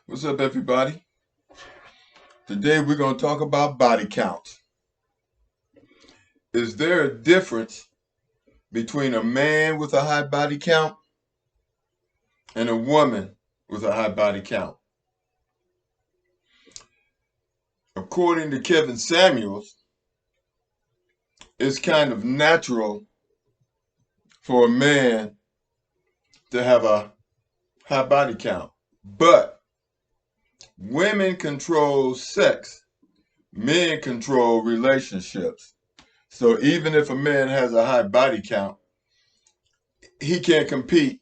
What's up, everybody? Today we're going to talk about body counts. Is there a difference between a man with a high body count and a woman with a high body count? According to Kevin Samuels, it's kind of natural for a man to have a high body count. But women control sex, men control relationships. So even if a man has a high body count, he can't compete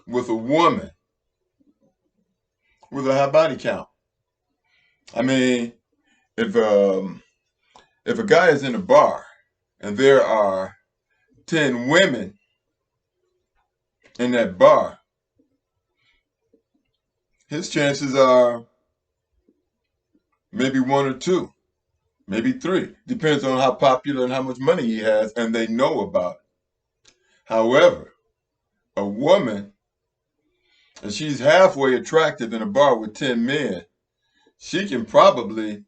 with a woman with a high body count. I mean, if if a guy is in a bar and there are 10 women in that bar, his chances are maybe one or two, maybe three. Depends on how popular and how much money he has and they know about it. However, a woman, if she's halfway attractive in a bar with 10 men, she can probably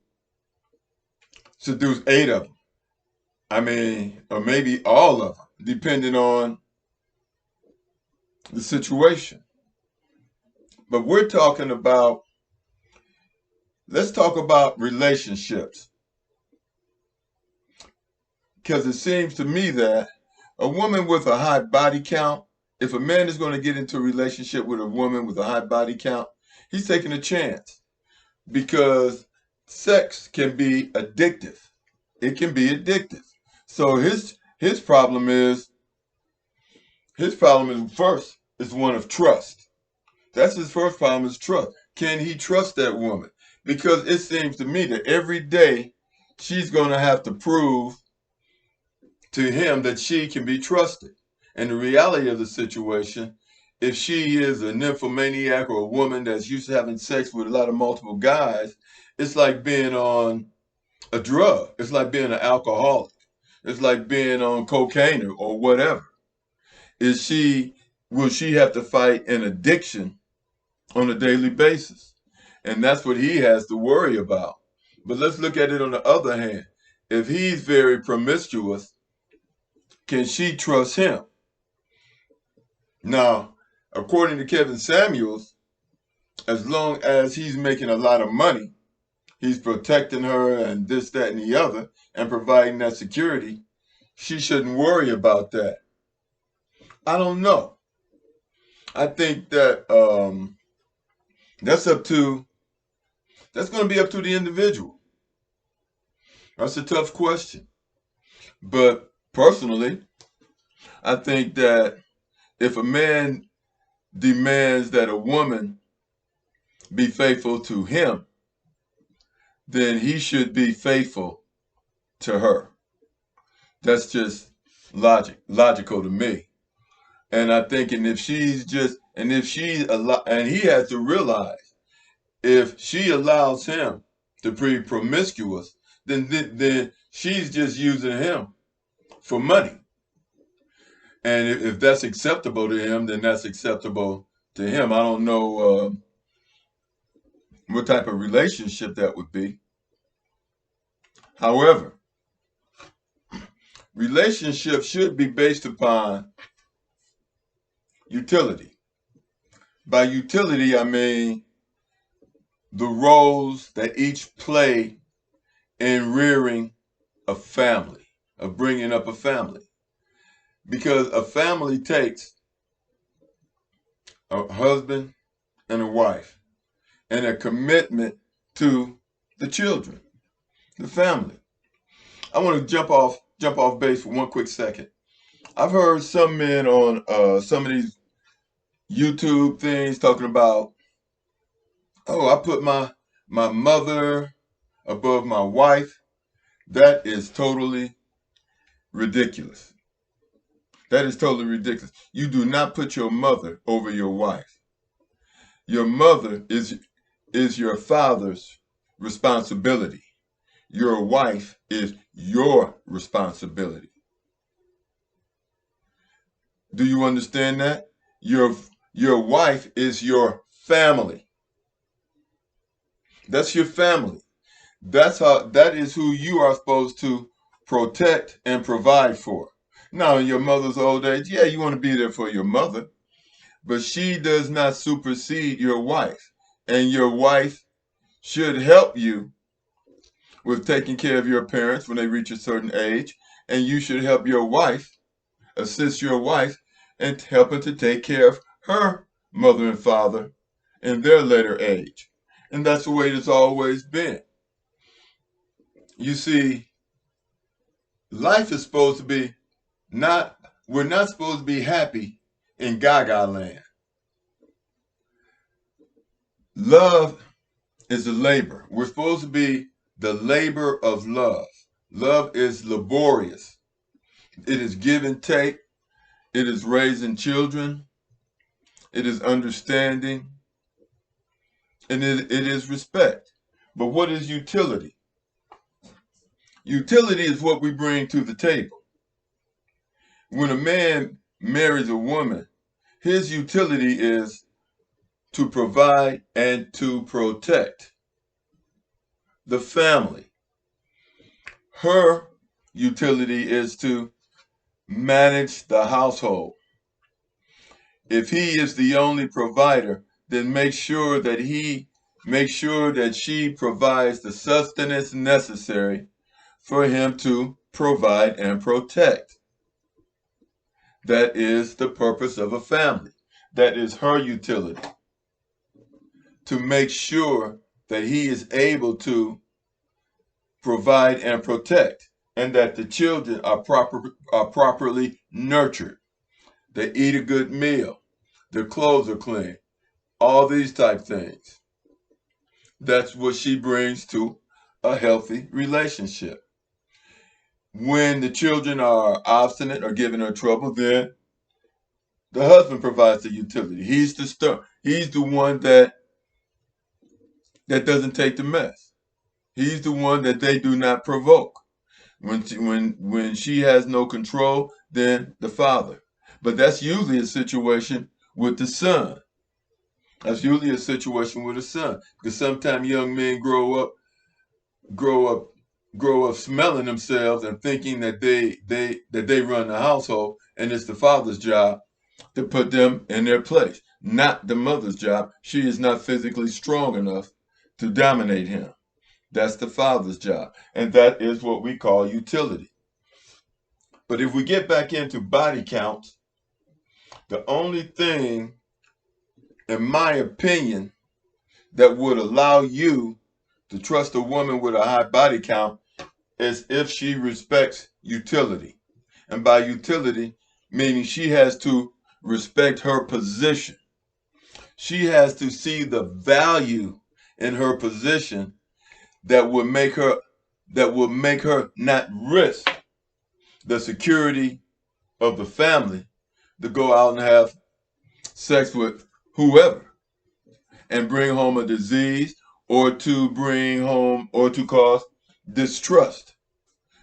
seduce 8 of them. I mean, or maybe all of them, depending on the situation. But we're talking about, let's talk about relationships. Because it seems to me that a woman with a high body count, if a man is going to get into a relationship with a woman with a high body count, he's taking a chance because sex can be addictive. It can be addictive. So his problem is first is one of trust. That's his first problem is trust. Can he trust that woman? Because it seems to me that every day she's going to have to prove to him that she can be trusted. And the reality of the situation, if she is a nymphomaniac or a woman that's used to having sex with a lot of multiple guys, it's like being on a drug. It's like being an alcoholic. It's like being on cocaine or whatever. Will she have to fight an addiction on a daily basis? And that's what he has to worry about. But let's look at it on the other hand. If he's very promiscuous, can she trust him? Now, according to Kevin Samuels, as long as he's making a lot of money, he's protecting her and this, that, and the other, and providing that security, she shouldn't worry about that. I don't know. I think that that's up to that's going to be up to the individual. That's a tough question. But personally, I think that if a man demands that a woman be faithful to him, then he should be faithful to her. That's just logical to me. And I think, and if she's just, and if she, and he has to realize, if she allows him to be promiscuous, then she's just using him for money. And if that's acceptable to him, then that's acceptable to him. I don't know what type of relationship that would be. However, relationships should be based upon utility. By utility, I mean the roles that each play in rearing a family, of bringing up a family. Because a family takes a husband and a wife and a commitment to the children, the family. I want to jump off base for one quick second. I've heard some men on some of these YouTube things talking about, oh, I put my mother above my wife. That is totally ridiculous. That is totally ridiculous. You do not put your mother over your wife. Your mother is your father's responsibility. Your wife is your responsibility. Do you understand that? Your wife is your family. That's your family. That is who you are supposed to protect and provide for. Now, in your mother's old age, yeah, you want to be there for your mother, but she does not supersede your wife. And your wife should help you with taking care of your parents when they reach a certain age. And you should help your wife, assist your wife, in helping to take care of her mother and father in their later age. And that's the way it's always been. You see, life is supposed to be not, we're not supposed to be happy in Gaga land. Love is a labor. We're supposed to be the labor of love. Love is laborious. It is give and take. It is raising children. It is understanding. And it is respect. But what is utility? Utility is what we bring to the table. When a man marries a woman, his utility is to provide and to protect the family. Her utility is to manage the household. If he is the only provider, then make sure that she provides the sustenance necessary for him to provide and protect. That is the purpose of a family. That is her utility. To make sure that he is able to provide and protect, and that the children are properly nurtured. They eat a good meal. Their clothes are clean. All these type things. That's what she brings to a healthy relationship. When the children are obstinate or giving her trouble, then the husband provides the utility. He's the one that doesn't take the mess. He's the one that they do not provoke. When she has no control, then the father. But that's usually a situation with the son. That's usually a situation with a son. Because sometimes young men grow up smelling themselves and thinking that they run the household, and it's the father's job to put them in their place, not the mother's job. She is not physically strong enough to dominate him. That's the father's job. And that is what we call utility. But if we get back into body counts, the only thing, in my opinion, that would allow you to trust a woman with a high body count is if she respects utility. And by utility, meaning she has to respect her position. She has to see the value in her position that will make her not risk the security of the family to go out and have sex with whoever and bring home a disease, or to cause distrust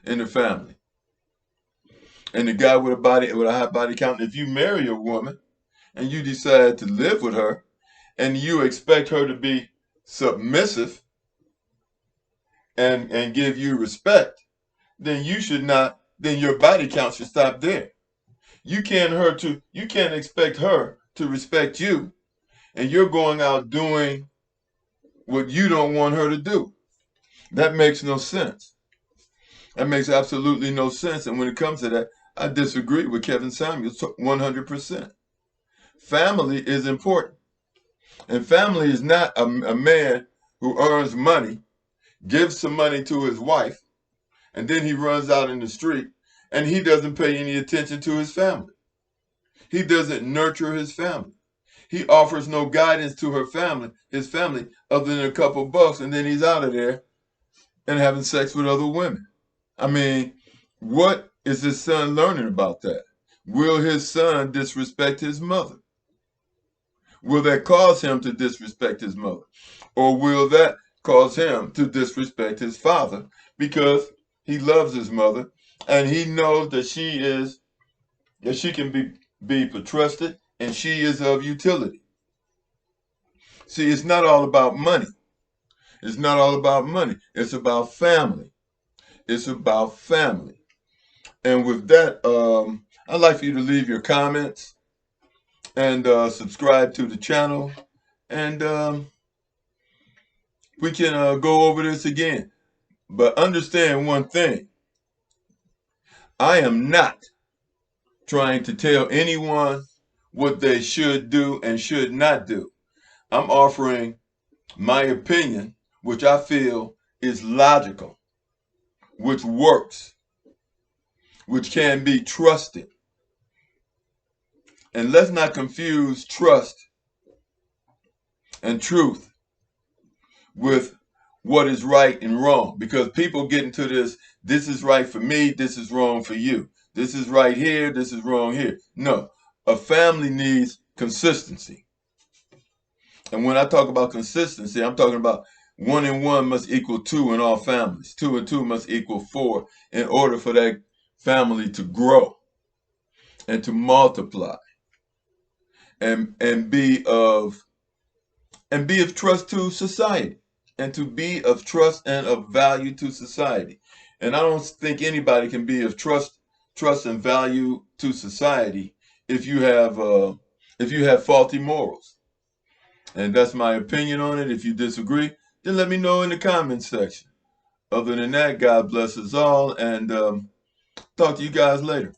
in the family. And the guy with a high body count, if you marry a woman and you decide to live with her and you expect her to be submissive and give you respect, then your body count should stop there. You can't expect her to respect you, and you're going out doing what you don't want her to do. That makes no sense. That makes absolutely no sense. And when it comes to that, I disagree with Kevin Samuels 100%. Family is important. And family is not a man who earns money, gives some money to his wife, and then he runs out in the street and he doesn't pay any attention to his family. He doesn't nurture his family. He offers no guidance to his family, other than a couple bucks, and then he's out of there and having sex with other women. I mean, what is his son learning about that? Will his son disrespect his mother? Will that cause him to disrespect his mother? Or will that cause him to disrespect his father because he loves his mother and he knows that she can be trusted and she is of utility? See, it's not all about money. It's not all about money. It's about family. It's about family. And with that, I'd like for you to leave your comments and subscribe to the channel. And we can go over this again. But understand one thing. I am not trying to tell anyone what they should do and should not do. I'm offering my opinion, which I feel is logical, which works, which can be trusted. And let's not confuse trust and truth with what is right and wrong, because people get into this is right for me, this is wrong for you. This is right here, this is wrong here. No, a family needs consistency. And when I talk about consistency, I'm talking about 1 and 1 must equal 2 in all families. 2 and 2 must equal 4 in order for that family to grow and to multiply and be of trust to society, and to be of trust and of value to society. And I don't think anybody can be of trust and value to society if you have faulty morals. And that's my opinion on it. If you disagree, then let me know in the comments section. Other than that, God bless us all, and talk to you guys later.